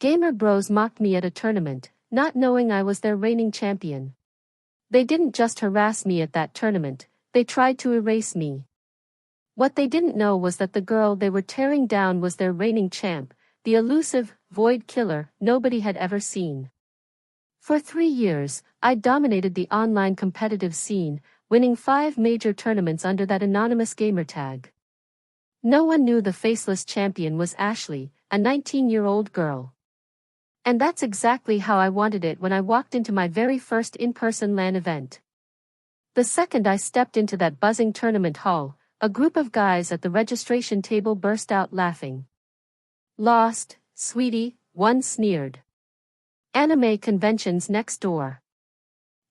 Gamer bros mocked me at a tournament, not knowing I was their reigning champion. They didn't just harass me at that tournament, they tried to erase me. What they didn't know was that the girl they were tearing down was their reigning champ, the elusive, void killer nobody had ever seen. For 3 years, I dominated the online competitive scene, winning 5 major tournaments under that anonymous gamertag. No one knew the faceless champion was Ashley, a 19-year-old girl. And that's exactly how I wanted it when I walked into my very first in-person LAN event. The second I stepped into that buzzing tournament hall, a group of guys at the registration table burst out laughing. "Lost, sweetie," one sneered. "Anime conventions next door."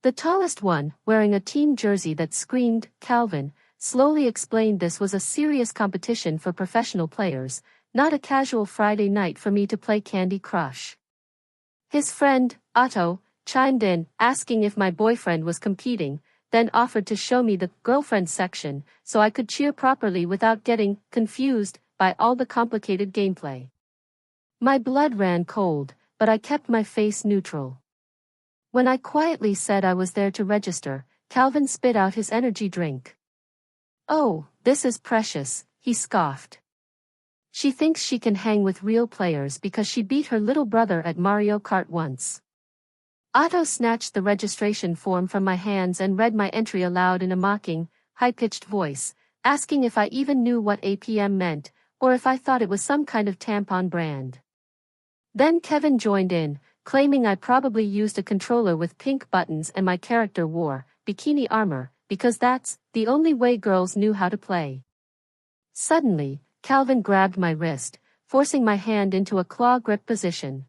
The tallest one, wearing a team jersey that screamed, "Calvin," slowly explained this was a serious competition for professional players, not a casual Friday night for me to play Candy Crush. His friend, Otto, chimed in, asking if my boyfriend was competing, then offered to show me the girlfriend section so I could cheer properly without getting confused by all the complicated gameplay. My blood ran cold, but I kept my face neutral. When I quietly said I was there to register, Calvin spit out his energy drink. "Oh, this is precious," he scoffed. "She thinks she can hang with real players because she beat her little brother at Mario Kart once." Otto snatched the registration form from my hands and read my entry aloud in a mocking, high-pitched voice, asking if I even knew what APM meant, or if I thought it was some kind of tampon brand. Then Kevin joined in, claiming I probably used a controller with pink buttons and my character wore bikini armor, because that's the only way girls knew how to play. Suddenly, Calvin grabbed my wrist, forcing my hand into a claw grip position.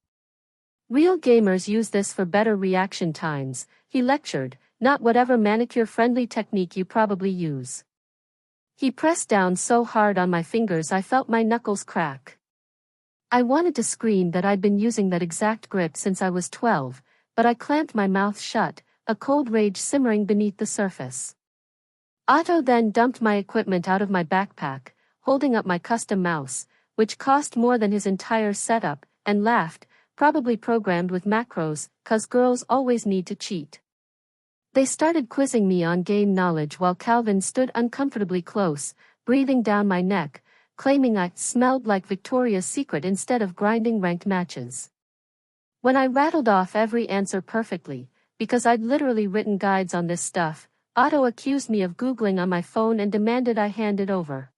"Real gamers use this for better reaction times," he lectured, "not whatever manicure-friendly technique you probably use." He pressed down so hard on my fingers I felt my knuckles crack. I wanted to scream that I'd been using that exact grip since I was 12, but I clamped my mouth shut, a cold rage simmering beneath the surface. Otto then dumped my equipment out of my backpack, holding up my custom mouse, which cost more than his entire setup, and laughed, "Probably programmed with macros, 'cause girls always need to cheat." They started quizzing me on game knowledge while Calvin stood uncomfortably close, breathing down my neck, claiming I smelled like Victoria's Secret instead of grinding ranked matches. When I rattled off every answer perfectly, because I'd literally written guides on this stuff, Otto accused me of Googling on my phone and demanded I hand it over.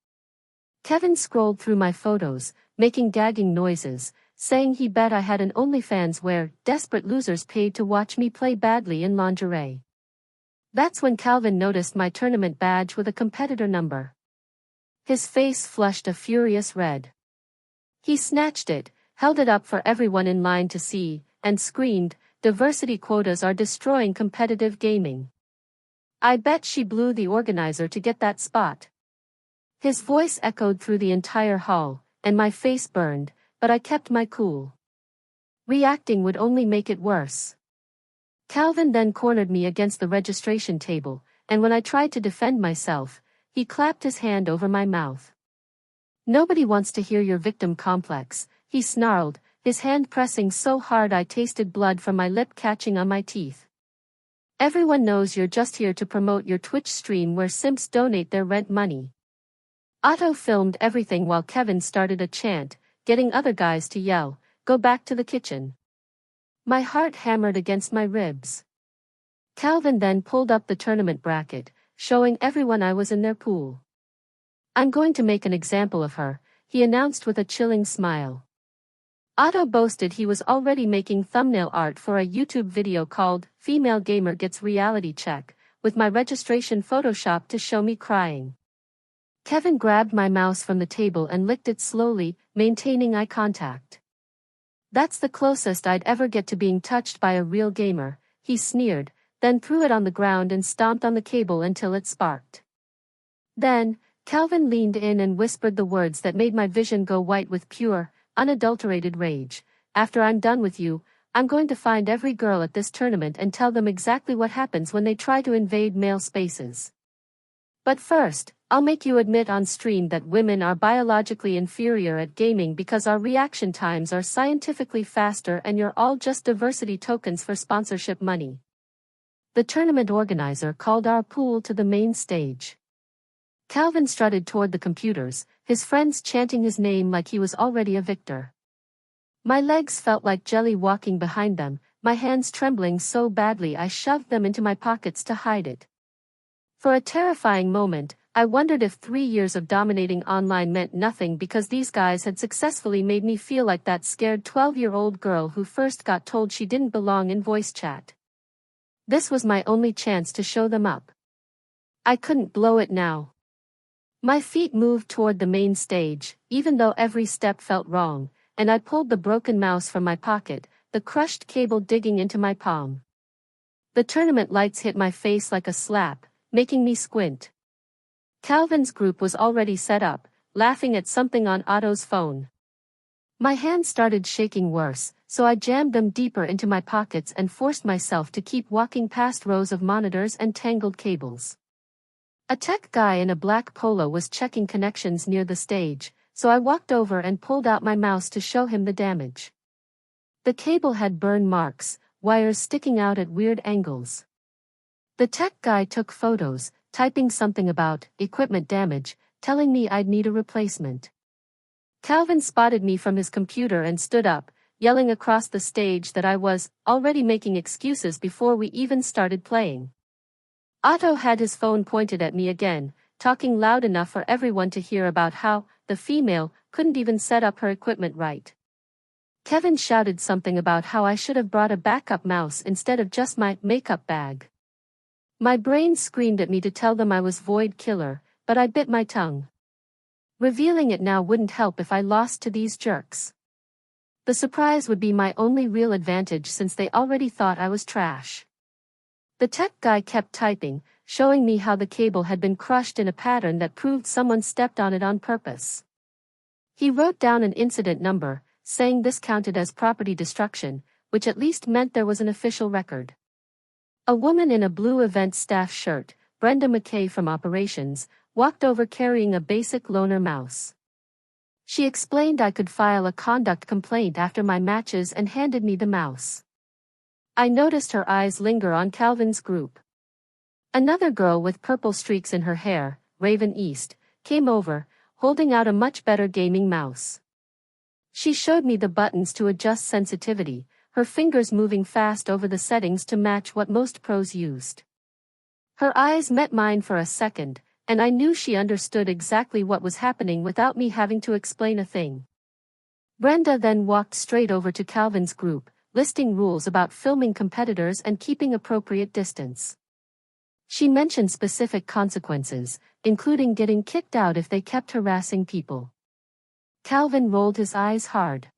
Kevin scrolled through my photos, making gagging noises, saying he bet I had an OnlyFans where desperate losers paid to watch me play badly in lingerie. That's when Calvin noticed my tournament badge with a competitor number. His face flushed a furious red. He snatched it, held it up for everyone in line to see, and screamed, "Diversity quotas are destroying competitive gaming. I bet she blew the organizer to get that spot." His voice echoed through the entire hall, and my face burned, but I kept my cool. Reacting would only make it worse. Calvin then cornered me against the registration table, and when I tried to defend myself, he clapped his hand over my mouth. "Nobody wants to hear your victim complex," he snarled, his hand pressing so hard I tasted blood from my lip catching on my teeth. "Everyone knows you're just here to promote your Twitch stream where simps donate their rent money." Otto filmed everything while Kevin started a chant, getting other guys to yell, "Go back to the kitchen." My heart hammered against my ribs. Calvin then pulled up the tournament bracket, showing everyone I was in their pool. "I'm going to make an example of her," he announced with a chilling smile. Otto boasted he was already making thumbnail art for a YouTube video called "Female Gamer Gets Reality Check," with my registration photoshopped to show me crying. Kevin grabbed my mouse from the table and licked it slowly, maintaining eye contact. "That's the closest I'd ever get to being touched by a real gamer," he sneered, then threw it on the ground and stomped on the cable until it sparked. Then, Calvin leaned in and whispered the words that made my vision go white with pure, unadulterated rage. "After I'm done with you, I'm going to find every girl at this tournament and tell them exactly what happens when they try to invade male spaces. But first, I'll make you admit on stream that women are biologically inferior at gaming because our reaction times are scientifically faster and you're all just diversity tokens for sponsorship money. The tournament organizer called our pool to the main stage. Calvin strutted toward the computers, his friends chanting his name like he was already a victor. My legs felt like jelly walking behind them, my hands trembling so badly I shoved them into my pockets to hide it. For a terrifying moment, I wondered if 3 years of dominating online meant nothing because these guys had successfully made me feel like that scared 12-year-old girl who first got told she didn't belong in voice chat. This was my only chance to show them up. I couldn't blow it now. My feet moved toward the main stage, even though every step felt wrong, and I pulled the broken mouse from my pocket, the crushed cable digging into my palm. The tournament lights hit my face like a slap, making me squint. Calvin's group was already set up, laughing at something on Otto's phone. My hands started shaking worse, so I jammed them deeper into my pockets and forced myself to keep walking past rows of monitors and tangled cables. A tech guy in a black polo was checking connections near the stage, so I walked over and pulled out my mouse to show him the damage. The cable had burn marks, wires sticking out at weird angles. The tech guy took photos, typing something about equipment damage, telling me I'd need a replacement. Calvin spotted me from his computer and stood up, yelling across the stage that I was already making excuses before we even started playing. Otto had his phone pointed at me again, talking loud enough for everyone to hear about how the female couldn't even set up her equipment right. Kevin shouted something about how I should have brought a backup mouse instead of just my makeup bag. My brain screamed at me to tell them I was Void Killer, but I bit my tongue. Revealing it now wouldn't help if I lost to these jerks. The surprise would be my only real advantage since they already thought I was trash. The tech guy kept typing, showing me how the cable had been crushed in a pattern that proved someone stepped on it on purpose. He wrote down an incident number, saying this counted as property destruction, which at least meant there was an official record. A woman in a blue event staff shirt, Brenda McKay from operations, walked over carrying a basic loaner mouse. She explained I could file a conduct complaint after my matches and handed me the mouse. I noticed her eyes linger on Calvin's group. Another girl with purple streaks in her hair, Raven East, came over, holding out a much better gaming mouse. She showed me the buttons to adjust sensitivity, her fingers moving fast over the settings to match what most pros used. Her eyes met mine for a second, and I knew she understood exactly what was happening without me having to explain a thing. Brenda then walked straight over to Calvin's group, listing rules about filming competitors and keeping appropriate distance. She mentioned specific consequences, including getting kicked out if they kept harassing people. Calvin rolled his eyes hard.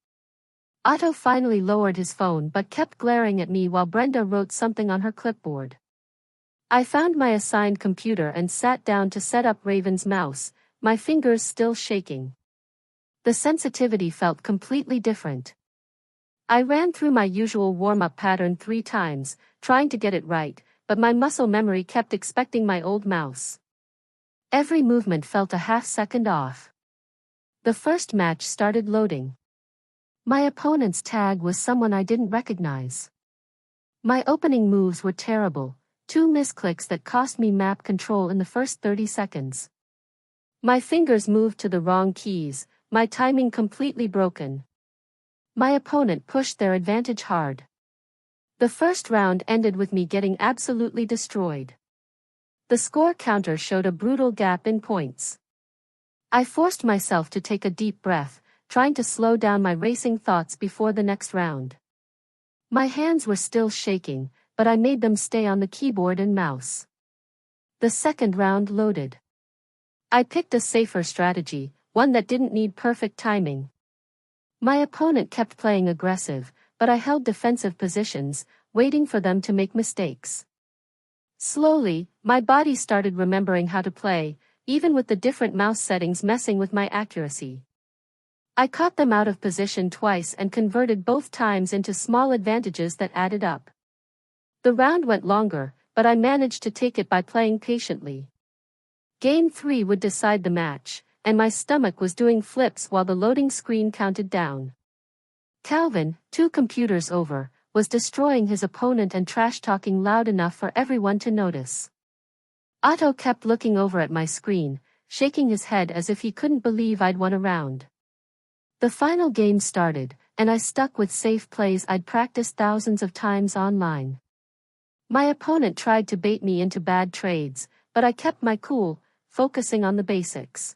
Otto finally lowered his phone but kept glaring at me while Brenda wrote something on her clipboard. I found my assigned computer and sat down to set up Raven's mouse, my fingers still shaking. The sensitivity felt completely different. I ran through my usual warm-up pattern 3 times, trying to get it right, but my muscle memory kept expecting my old mouse. Every movement felt a half-second off. The first match started loading. My opponent's tag was someone I didn't recognize. My opening moves were terrible, 2 misclicks that cost me map control in the first 30 seconds. My fingers moved to the wrong keys, my timing completely broken. My opponent pushed their advantage hard. The first round ended with me getting absolutely destroyed. The score counter showed a brutal gap in points. I forced myself to take a deep breath, trying to slow down my racing thoughts before the next round. My hands were still shaking, but I made them stay on the keyboard and mouse. The second round loaded. I picked a safer strategy, one that didn't need perfect timing. My opponent kept playing aggressive, but I held defensive positions, waiting for them to make mistakes. Slowly, my body started remembering how to play, even with the different mouse settings messing with my accuracy. I caught them out of position twice and converted both times into small advantages that added up. The round went longer, but I managed to take it by playing patiently. Game 3 would decide the match, and my stomach was doing flips while the loading screen counted down. Calvin, 2 computers over, was destroying his opponent and trash-talking loud enough for everyone to notice. Otto kept looking over at my screen, shaking his head as if he couldn't believe I'd won a round. The final game started, and I stuck with safe plays I'd practiced thousands of times online. My opponent tried to bait me into bad trades, but I kept my cool, focusing on the basics.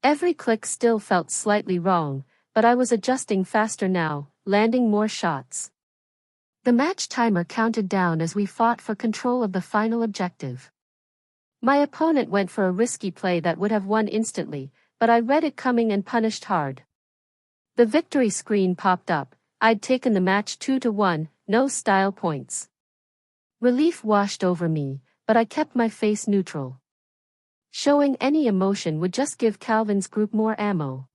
Every click still felt slightly wrong, but I was adjusting faster now, landing more shots. The match timer counted down as we fought for control of the final objective. My opponent went for a risky play that would have won instantly, but I read it coming and punished hard. The victory screen popped up. I'd taken the match 2-1, no style points. Relief washed over me, but I kept my face neutral. Showing any emotion would just give Calvin's group more ammo.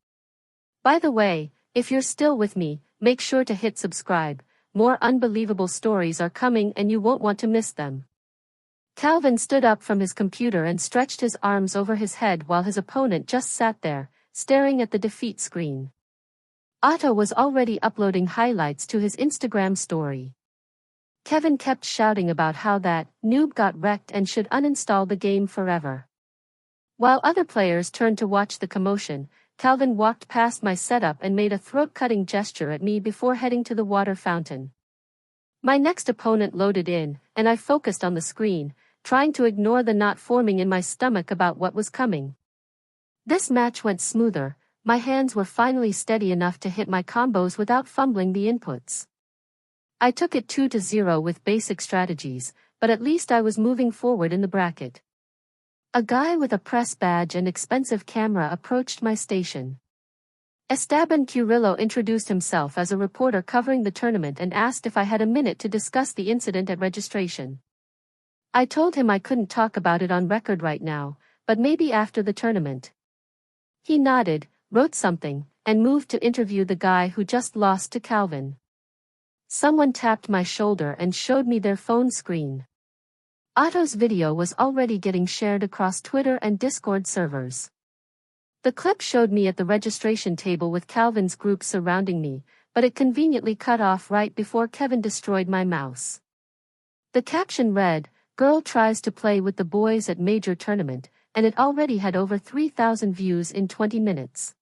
By the way, if you're still with me, make sure to hit subscribe. More unbelievable stories are coming and you won't want to miss them. Calvin stood up from his computer and stretched his arms over his head while his opponent just sat there, staring at the defeat screen. Otto was already uploading highlights to his Instagram story. Kevin kept shouting about how that noob got wrecked and should uninstall the game forever. While other players turned to watch the commotion, Calvin walked past my setup and made a throat-cutting gesture at me before heading to the water fountain. My next opponent loaded in, and I focused on the screen, trying to ignore the knot forming in my stomach about what was coming. This match went smoother. My hands were finally steady enough to hit my combos without fumbling the inputs. I took it 2-0 with basic strategies, but at least I was moving forward in the bracket. A guy with a press badge and expensive camera approached my station. Esteban Curillo introduced himself as a reporter covering the tournament and asked if I had a minute to discuss the incident at registration. I told him I couldn't talk about it on record right now, but maybe after the tournament. He nodded, wrote something, and moved to interview the guy who just lost to Calvin. Someone tapped my shoulder and showed me their phone screen. Otto's video was already getting shared across Twitter and Discord servers. The clip showed me at the registration table with Calvin's group surrounding me, but it conveniently cut off right before Kevin destroyed my mouse. The caption read, "Girl tries to play with the boys at major tournament," and it already had over 3,000 views in 20 minutes.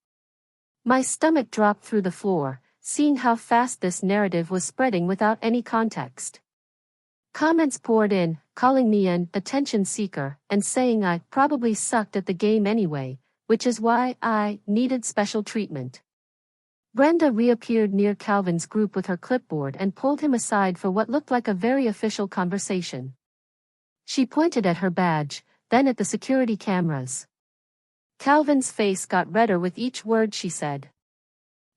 My stomach dropped through the floor, seeing how fast this narrative was spreading without any context. Comments poured in, calling me an attention seeker, and saying I probably sucked at the game anyway, which is why I needed special treatment. Brenda reappeared near Calvin's group with her clipboard and pulled him aside for what looked like a very official conversation. She pointed at her badge, then at the security cameras. Calvin's face got redder with each word she said.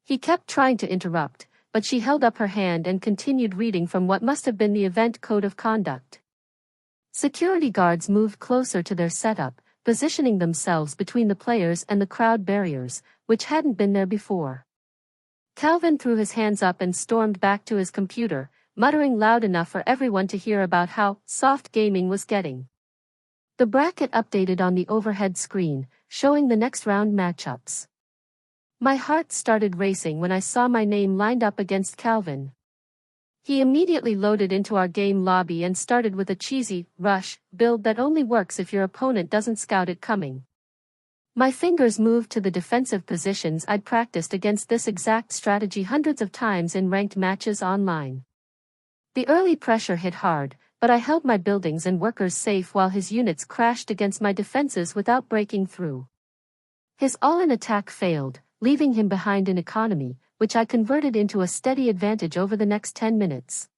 He kept trying to interrupt, but she held up her hand and continued reading from what must have been the event code of conduct. Security guards moved closer to their setup, positioning themselves between the players and the crowd barriers, which hadn't been there before. Calvin threw his hands up and stormed back to his computer, muttering loud enough for everyone to hear about how soft gaming was getting. The bracket updated on the overhead screen, showing the next round matchups. My heart started racing when I saw my name lined up against Calvin. He immediately loaded into our game lobby and started with a cheesy rush build that only works if your opponent doesn't scout it coming. My fingers moved to the defensive positions I'd practiced against this exact strategy hundreds of times in ranked matches online. The early pressure hit hard, but I held my buildings and workers safe while his units crashed against my defenses without breaking through. His all-in attack failed, leaving him behind in economy, which I converted into a steady advantage over the next 10 minutes.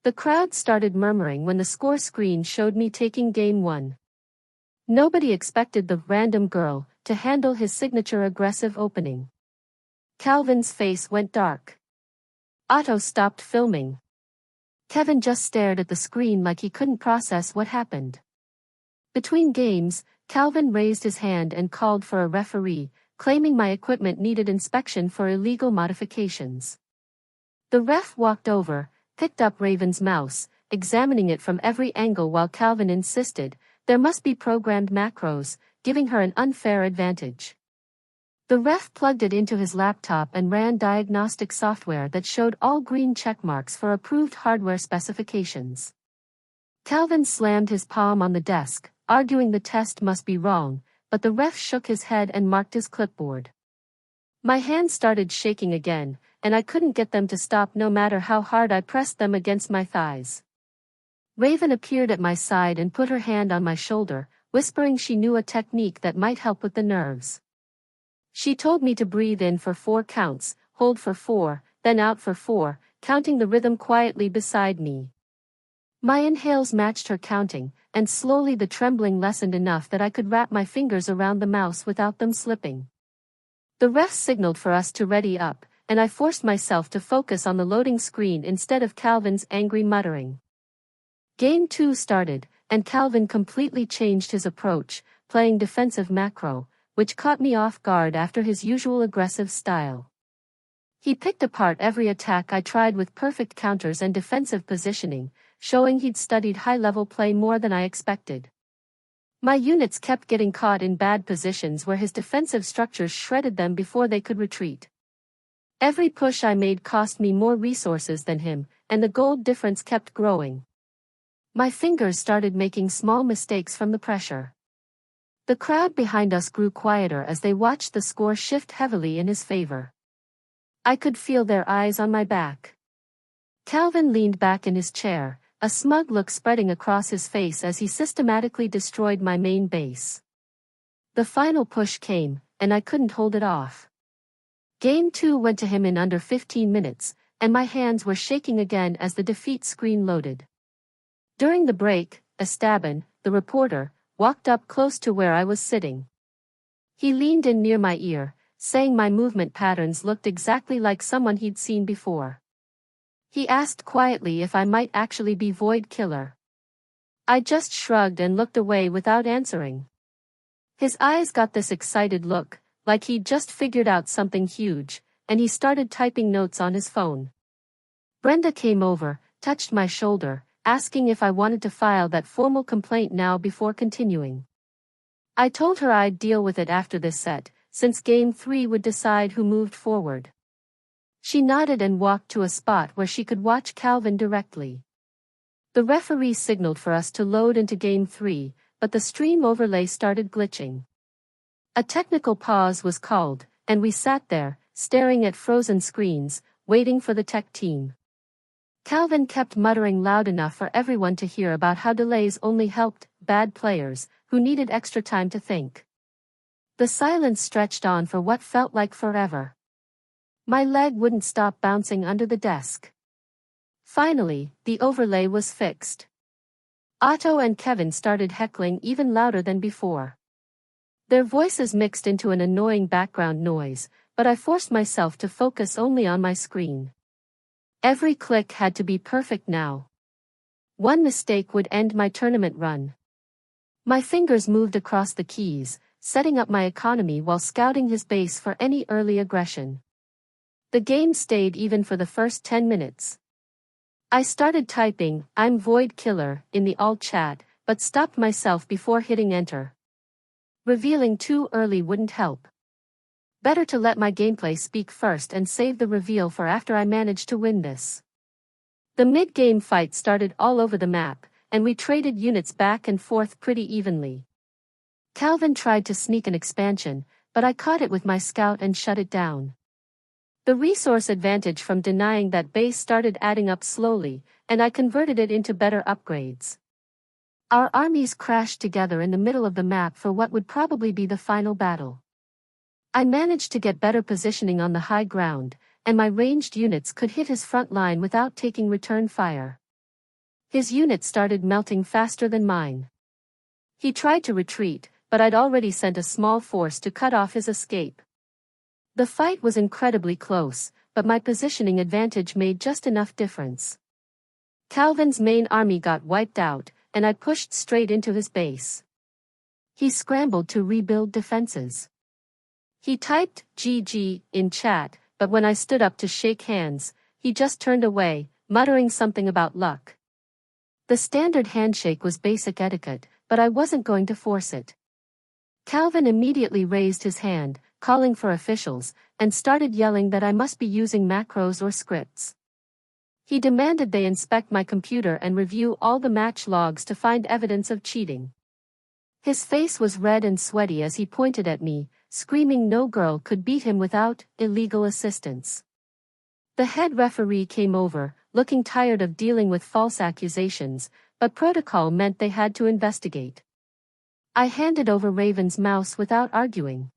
The crowd started murmuring when the score screen showed me taking game 1. Nobody expected the random girl to handle his signature aggressive opening. Calvin's face went dark. Otto stopped filming. Kevin just stared at the screen like he couldn't process what happened. Between games, Calvin raised his hand and called for a referee, claiming my equipment needed inspection for illegal modifications. The ref walked over, picked up Raven's mouse, examining it from every angle while Calvin insisted, there must be programmed macros, giving her an unfair advantage. The ref plugged it into his laptop and ran diagnostic software that showed all green checkmarks for approved hardware specifications. Calvin slammed his palm on the desk, arguing the test must be wrong, but the ref shook his head and marked his clipboard. My hands started shaking again, and I couldn't get them to stop no matter how hard I pressed them against my thighs. Raven appeared at my side and put her hand on my shoulder, whispering she knew a technique that might help with the nerves. She told me to breathe in for 4 counts, hold for 4, then out for 4, counting the rhythm quietly beside me. My inhales matched her counting, and slowly the trembling lessened enough that I could wrap my fingers around the mouse without them slipping. The ref signaled for us to ready up, and I forced myself to focus on the loading screen instead of Calvin's angry muttering. Game 2 started, and Calvin completely changed his approach, playing defensive macro, which caught me off guard after his usual aggressive style. He picked apart every attack I tried with perfect counters and defensive positioning, showing he'd studied high-level play more than I expected. My units kept getting caught in bad positions where his defensive structures shredded them before they could retreat. Every push I made cost me more resources than him, and the gold difference kept growing. My fingers started making small mistakes from the pressure. The crowd behind us grew quieter as they watched the score shift heavily in his favor. I could feel their eyes on my back. Calvin leaned back in his chair, a smug look spreading across his face as he systematically destroyed my main base. The final push came, and I couldn't hold it off. Game 2 went to him in under 15 minutes, and my hands were shaking again as the defeat screen loaded. During the break, Esteban, the reporter, walked up close to where I was sitting. He leaned in near my ear, saying my movement patterns looked exactly like someone he'd seen before. He asked quietly if I might actually be Void Killer. I just shrugged and looked away without answering. His eyes got this excited look, like he'd just figured out something huge, and he started typing notes on his phone. Brenda came over, touched my shoulder, asking if I wanted to file that formal complaint now before continuing. I told her I'd deal with it after this set, since Game 3 would decide who moved forward. She nodded and walked to a spot where she could watch Calvin directly. The referee signaled for us to load into Game 3, but the stream overlay started glitching. A technical pause was called, and we sat there, staring at frozen screens, waiting for the tech team. Calvin kept muttering loud enough for everyone to hear about how delays only helped bad players, who needed extra time to think. The silence stretched on for what felt like forever. My leg wouldn't stop bouncing under the desk. Finally, the overlay was fixed. Otto and Kevin started heckling even louder than before. Their voices mixed into an annoying background noise, but I forced myself to focus only on my screen. Every click had to be perfect now. One mistake would end my tournament run. My fingers moved across the keys, setting up my economy while scouting his base for any early aggression. The game stayed even for the first 10 minutes. I started typing, "I'm Void Killer," in the alt chat, but stopped myself before hitting enter. Revealing too early wouldn't help. Better to let my gameplay speak first and save the reveal for after I managed to win this. The mid-game fight started all over the map, and we traded units back and forth pretty evenly. Calvin tried to sneak an expansion, but I caught it with my scout and shut it down. The resource advantage from denying that base started adding up slowly, and I converted it into better upgrades. Our armies crashed together in the middle of the map for what would probably be the final battle. I managed to get better positioning on the high ground, and my ranged units could hit his front line without taking return fire. His unit started melting faster than mine. He tried to retreat, but I'd already sent a small force to cut off his escape. The fight was incredibly close, but my positioning advantage made just enough difference. Calvin's main army got wiped out, and I pushed straight into his base. He scrambled to rebuild defenses. He typed "GG" in chat, but when I stood up to shake hands, he just turned away, muttering something about luck. The standard handshake was basic etiquette, but I wasn't going to force it. Calvin immediately raised his hand, calling for officials, and started yelling that I must be using macros or scripts. He demanded they inspect my computer and review all the match logs to find evidence of cheating. His face was red and sweaty as he pointed at me, screaming no girl could beat him without illegal assistance. The head referee came over, looking tired of dealing with false accusations, but protocol meant they had to investigate. I handed over Raven's mouse without arguing.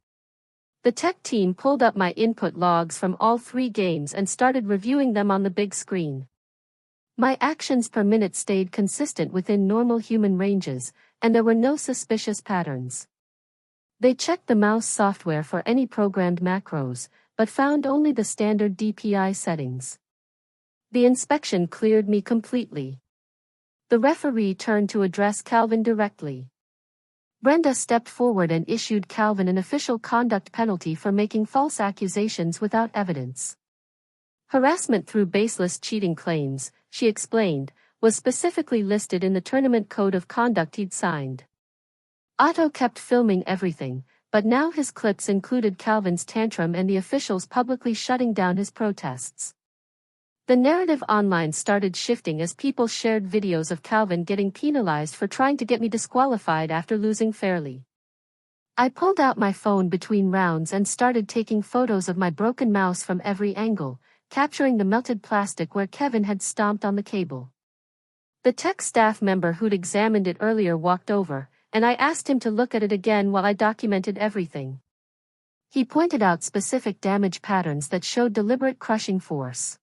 The tech team pulled up my input logs from all 3 games and started reviewing them on the big screen. My actions per minute stayed consistent within normal human ranges, and there were no suspicious patterns. They checked the mouse software for any programmed macros, but found only the standard DPI settings. The inspection cleared me completely. The referee turned to address Calvin directly. Brenda stepped forward and issued Calvin an official conduct penalty for making false accusations without evidence. Harassment through baseless cheating claims, she explained, was specifically listed in the tournament code of conduct he'd signed. Otto kept filming everything, but now his clips included Calvin's tantrum and the officials publicly shutting down his protests. The narrative online started shifting as people shared videos of Calvin getting penalized for trying to get me disqualified after losing fairly. I pulled out my phone between rounds and started taking photos of my broken mouse from every angle, capturing the melted plastic where Kevin had stomped on the cable. The tech staff member who'd examined it earlier walked over, and I asked him to look at it again while I documented everything. He pointed out specific damage patterns that showed deliberate crushing force.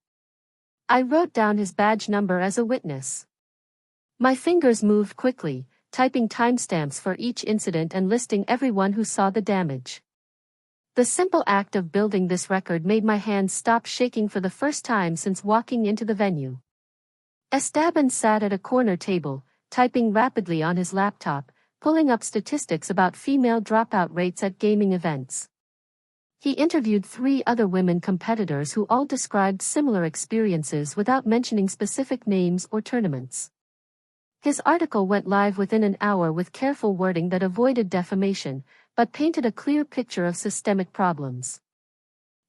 I wrote down his badge number as a witness. My fingers moved quickly, typing timestamps for each incident and listing everyone who saw the damage. The simple act of building this record made my hands stop shaking for the first time since walking into the venue. Esteban sat at a corner table, typing rapidly on his laptop, pulling up statistics about female dropout rates at gaming events. He interviewed 3 other women competitors who all described similar experiences without mentioning specific names or tournaments. His article went live within an hour with careful wording that avoided defamation, but painted a clear picture of systemic problems.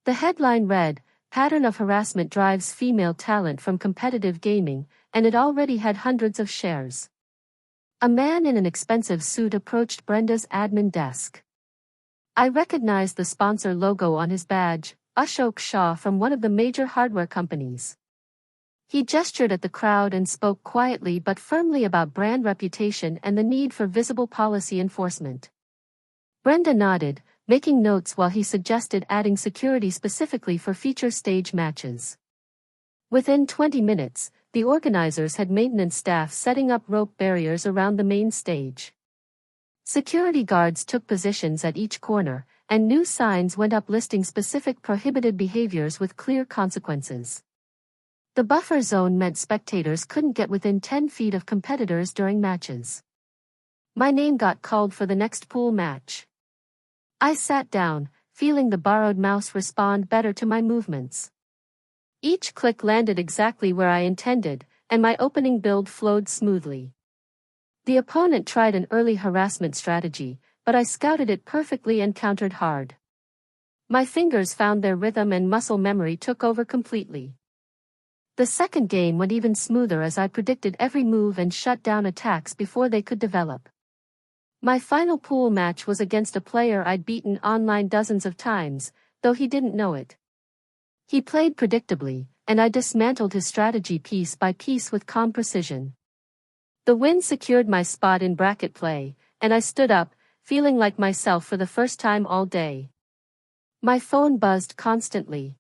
The headline read, "Pattern of harassment drives female talent from competitive gaming," and it already had hundreds of shares. A man in an expensive suit approached Brenda's admin desk. I recognized the sponsor logo on his badge, Ashok Shah from one of the major hardware companies. He gestured at the crowd and spoke quietly but firmly about brand reputation and the need for visible policy enforcement. Brenda nodded, making notes while he suggested adding security specifically for feature stage matches. Within 20 minutes, the organizers had maintenance staff setting up rope barriers around the main stage. Security guards took positions at each corner, and new signs went up listing specific prohibited behaviors with clear consequences. The buffer zone meant spectators couldn't get within 10 feet of competitors during matches. My name got called for the next pool match. I sat down, feeling the borrowed mouse respond better to my movements. Each click landed exactly where I intended, and my opening build flowed smoothly. The opponent tried an early harassment strategy, but I scouted it perfectly and countered hard. My fingers found their rhythm and muscle memory took over completely. The second game went even smoother as I predicted every move and shut down attacks before they could develop. My final pool match was against a player I'd beaten online dozens of times, though he didn't know it. He played predictably, and I dismantled his strategy piece by piece with calm precision. The win secured my spot in bracket play, and I stood up, feeling like myself for the first time all day. My phone buzzed constantly.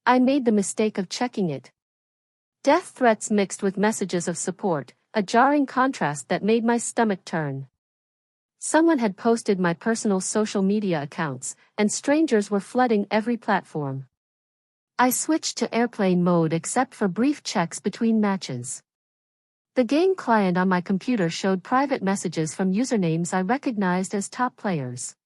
I made the mistake of checking it. Death threats mixed with messages of support, a jarring contrast that made my stomach turn. Someone had posted my personal social media accounts, and strangers were flooding every platform. I switched to airplane mode except for brief checks between matches. The game client on my computer showed private messages from usernames I recognized as top players.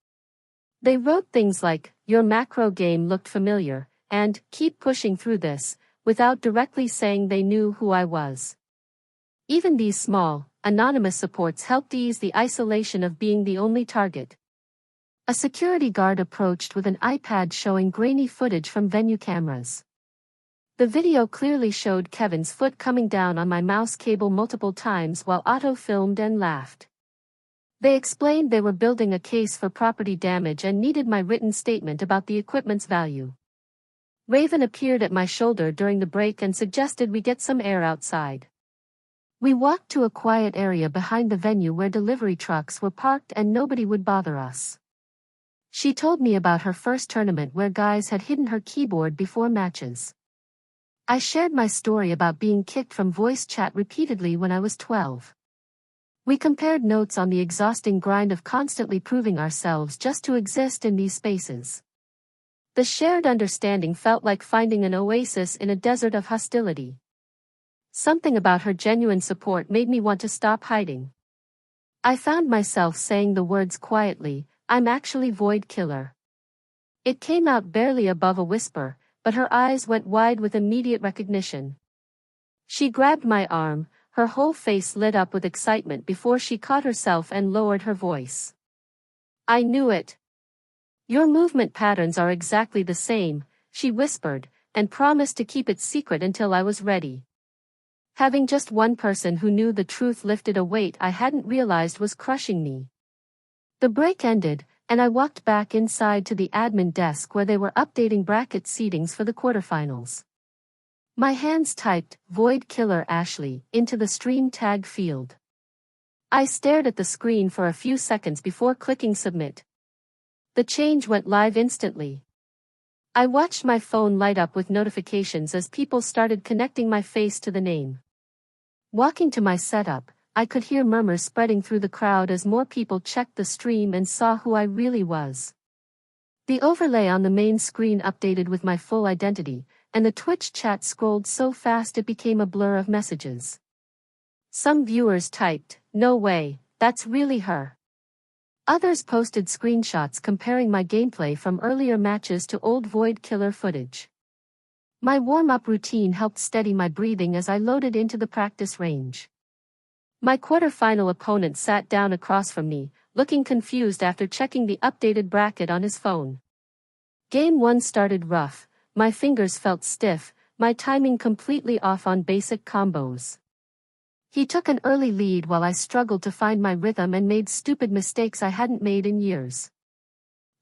They wrote things like, "Your macro game looked familiar," and "Keep pushing through this," without directly saying they knew who I was. Even these small, anonymous supports helped ease the isolation of being the only target. A security guard approached with an iPad showing grainy footage from venue cameras. The video clearly showed Kevin's foot coming down on my mouse cable multiple times while Otto filmed and laughed. They explained they were building a case for property damage and needed my written statement about the equipment's value. Raven appeared at my shoulder during the break and suggested we get some air outside. We walked to a quiet area behind the venue where delivery trucks were parked and nobody would bother us. She told me about her first tournament where guys had hidden her keyboard before matches. I shared my story about being kicked from voice chat repeatedly when I was 12. We compared notes on the exhausting grind of constantly proving ourselves just to exist in these spaces. The shared understanding felt like finding an oasis in a desert of hostility. Something about her genuine support made me want to stop hiding. I found myself saying the words quietly, "I'm actually Void Killer." It came out barely above a whisper, but her eyes went wide with immediate recognition. She grabbed my arm, her whole face lit up with excitement before she caught herself and lowered her voice. "I knew it. Your movement patterns are exactly the same," she whispered, and promised to keep it secret until I was ready. Having just one person who knew the truth lifted a weight I hadn't realized was crushing me. The break ended, and I walked back inside to the admin desk where they were updating bracket seedings for the quarterfinals. My hands typed, "Void Killer Ashley," into the stream tag field. I stared at the screen for a few seconds before clicking submit. The change went live instantly. I watched my phone light up with notifications as people started connecting my face to the name. Walking to my setup, I could hear murmurs spreading through the crowd as more people checked the stream and saw who I really was. The overlay on the main screen updated with my full identity, and the Twitch chat scrolled so fast it became a blur of messages. Some viewers typed, "No way, that's really her." Others posted screenshots comparing my gameplay from earlier matches to old Void Killer footage. My warm-up routine helped steady my breathing as I loaded into the practice range. My quarterfinal opponent sat down across from me, looking confused after checking the updated bracket on his phone. Game 1 started rough, my fingers felt stiff, my timing completely off on basic combos. He took an early lead while I struggled to find my rhythm and made stupid mistakes I hadn't made in years.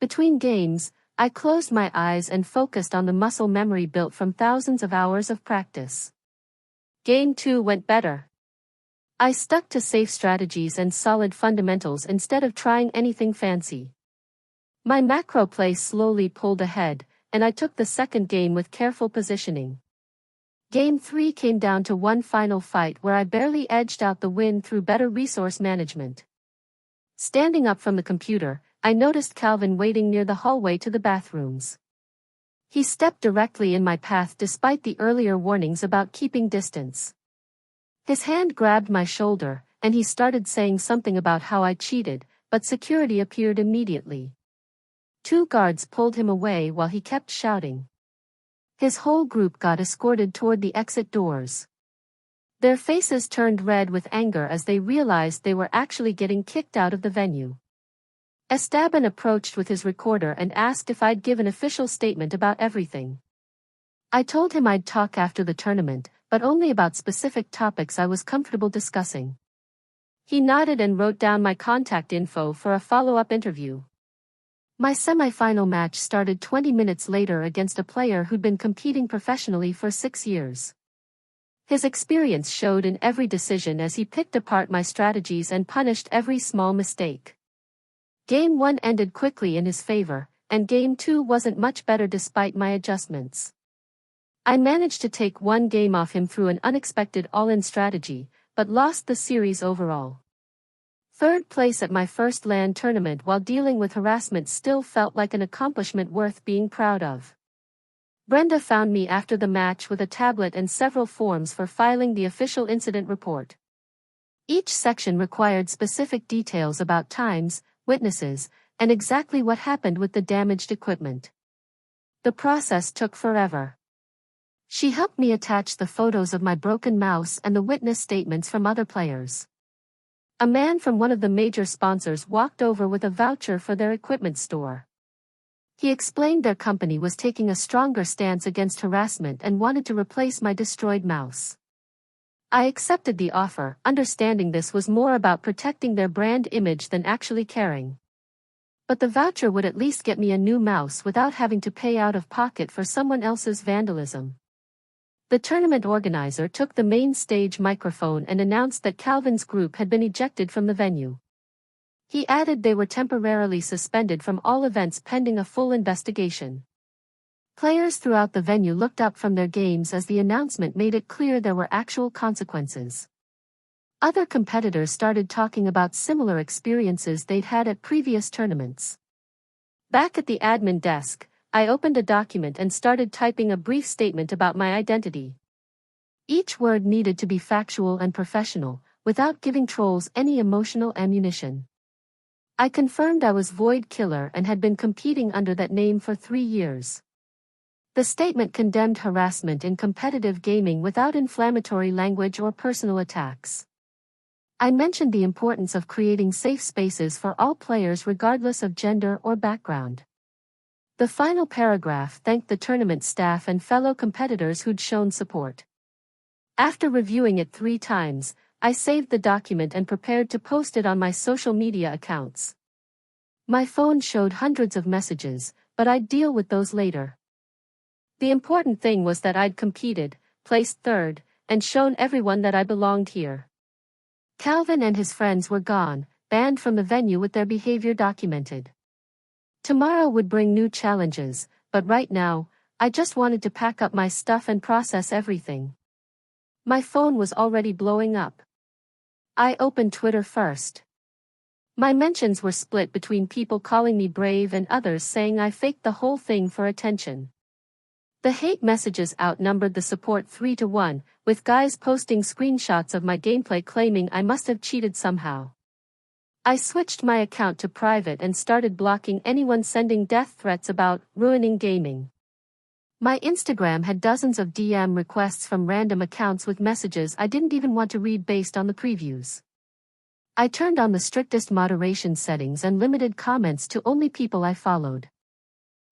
Between games, I closed my eyes and focused on the muscle memory built from thousands of hours of practice. Game 2 went better. I stuck to safe strategies and solid fundamentals instead of trying anything fancy. My macro play slowly pulled ahead, and I took the second game with careful positioning. Game 3 came down to one final fight where I barely edged out the win through better resource management. Standing up from the computer, I noticed Calvin waiting near the hallway to the bathrooms. He stepped directly in my path despite the earlier warnings about keeping distance. His hand grabbed my shoulder, and he started saying something about how I cheated, but security appeared immediately. 2 guards pulled him away while he kept shouting. His whole group got escorted toward the exit doors. Their faces turned red with anger as they realized they were actually getting kicked out of the venue. Esteban approached with his recorder and asked if I'd give an official statement about everything. I told him I'd talk after the tournament, but only about specific topics I was comfortable discussing. He nodded and wrote down my contact info for a follow-up interview. My semi-final match started 20 minutes later against a player who'd been competing professionally for 6 years. His experience showed in every decision as he picked apart my strategies and punished every small mistake. Game 1 ended quickly in his favor, and Game 2 wasn't much better despite my adjustments. I managed to take one game off him through an unexpected all-in strategy, but lost the series overall. Third place at my first LAN tournament while dealing with harassment still felt like an accomplishment worth being proud of. Brenda found me after the match with a tablet and several forms for filing the official incident report. Each section required specific details about times, witnesses, and exactly what happened with the damaged equipment. The process took forever. She helped me attach the photos of my broken mouse and the witness statements from other players. A man from one of the major sponsors walked over with a voucher for their equipment store. He explained their company was taking a stronger stance against harassment and wanted to replace my destroyed mouse. I accepted the offer, understanding this was more about protecting their brand image than actually caring. But the voucher would at least get me a new mouse without having to pay out of pocket for someone else's vandalism. The tournament organizer took the main stage microphone and announced that Calvin's group had been ejected from the venue. He added they were temporarily suspended from all events pending a full investigation. Players throughout the venue looked up from their games as the announcement made it clear there were actual consequences. Other competitors started talking about similar experiences they'd had at previous tournaments. Back at the admin desk, I opened a document and started typing a brief statement about my identity. Each word needed to be factual and professional, without giving trolls any emotional ammunition. I confirmed I was Void Killer and had been competing under that name for 3 years. The statement condemned harassment in competitive gaming without inflammatory language or personal attacks. I mentioned the importance of creating safe spaces for all players regardless of gender or background. The final paragraph thanked the tournament staff and fellow competitors who'd shown support. After reviewing it 3 times, I saved the document and prepared to post it on my social media accounts. My phone showed hundreds of messages, but I'd deal with those later. The important thing was that I'd competed, placed 3rd, and shown everyone that I belonged here. Calvin and his friends were gone, banned from the venue with their behavior documented. Tomorrow would bring new challenges, but right now, I just wanted to pack up my stuff and process everything. My phone was already blowing up. I opened Twitter first. My mentions were split between people calling me brave and others saying I faked the whole thing for attention. The hate messages outnumbered the support 3 to 1, with guys posting screenshots of my gameplay claiming I must have cheated somehow. I switched my account to private and started blocking anyone sending death threats about ruining gaming. My Instagram had dozens of DM requests from random accounts with messages I didn't even want to read based on the previews. I turned on the strictest moderation settings and limited comments to only people I followed.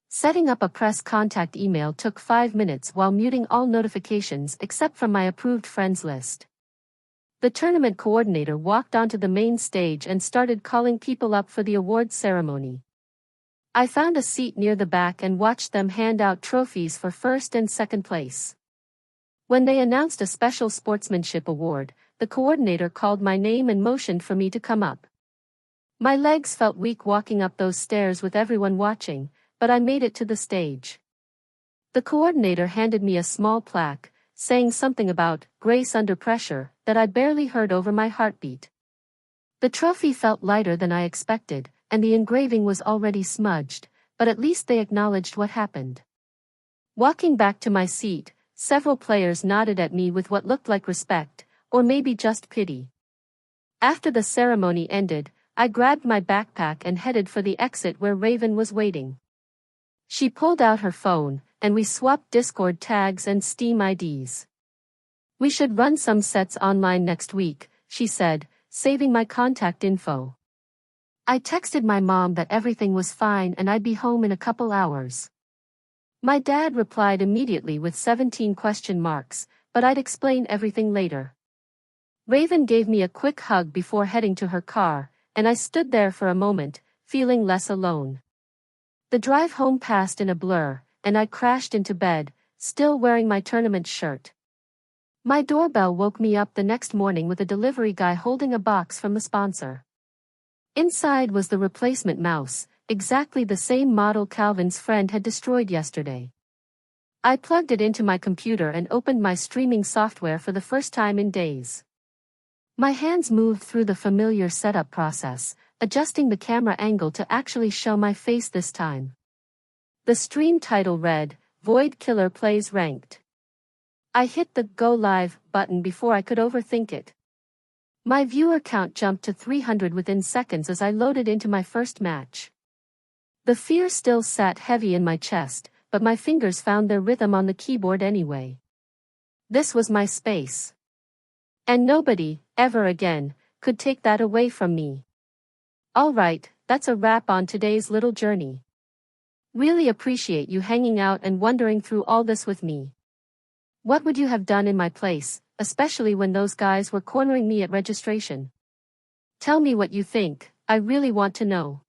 Setting up a press contact email took 5 minutes while muting all notifications except from my approved friends list. The tournament coordinator walked onto the main stage and started calling people up for the awards ceremony. I found a seat near the back and watched them hand out trophies for 1st and 2nd place. When they announced a special sportsmanship award, the coordinator called my name and motioned for me to come up. My legs felt weak walking up those stairs with everyone watching, but I made it to the stage. The coordinator handed me a small plaque, saying something about grace under pressure that I barely heard over my heartbeat. The trophy felt lighter than I expected, and the engraving was already smudged, but at least they acknowledged what happened. Walking back to my seat, several players nodded at me with what looked like respect, or maybe just pity. After the ceremony ended, I grabbed my backpack and headed for the exit where Raven was waiting. She pulled out her phone, and we swapped Discord tags and Steam IDs. "We should run some sets online next week," she said, saving my contact info. I texted my mom that everything was fine and I'd be home in a couple hours. My dad replied immediately with 17 question marks, but I'd explain everything later. Raven gave me a quick hug before heading to her car, and I stood there for a moment, feeling less alone. The drive home passed in a blur, and I crashed into bed, still wearing my tournament shirt. My doorbell woke me up the next morning with a delivery guy holding a box from the sponsor. Inside was the replacement mouse, exactly the same model Calvin's friend had destroyed yesterday. I plugged it into my computer and opened my streaming software for the first time in days. My hands moved through the familiar setup process, adjusting the camera angle to actually show my face this time. The stream title read, "Void Killer Plays Ranked." I hit the Go Live button before I could overthink it. My viewer count jumped to 300 within seconds as I loaded into my first match. The fear still sat heavy in my chest, but my fingers found their rhythm on the keyboard anyway. This was my space. And nobody, ever again, could take that away from me. Alright, that's a wrap on today's little journey. Really appreciate you hanging out and wondering through all this with me. What would you have done in my place, especially when those guys were cornering me at registration? Tell me what you think, I really want to know.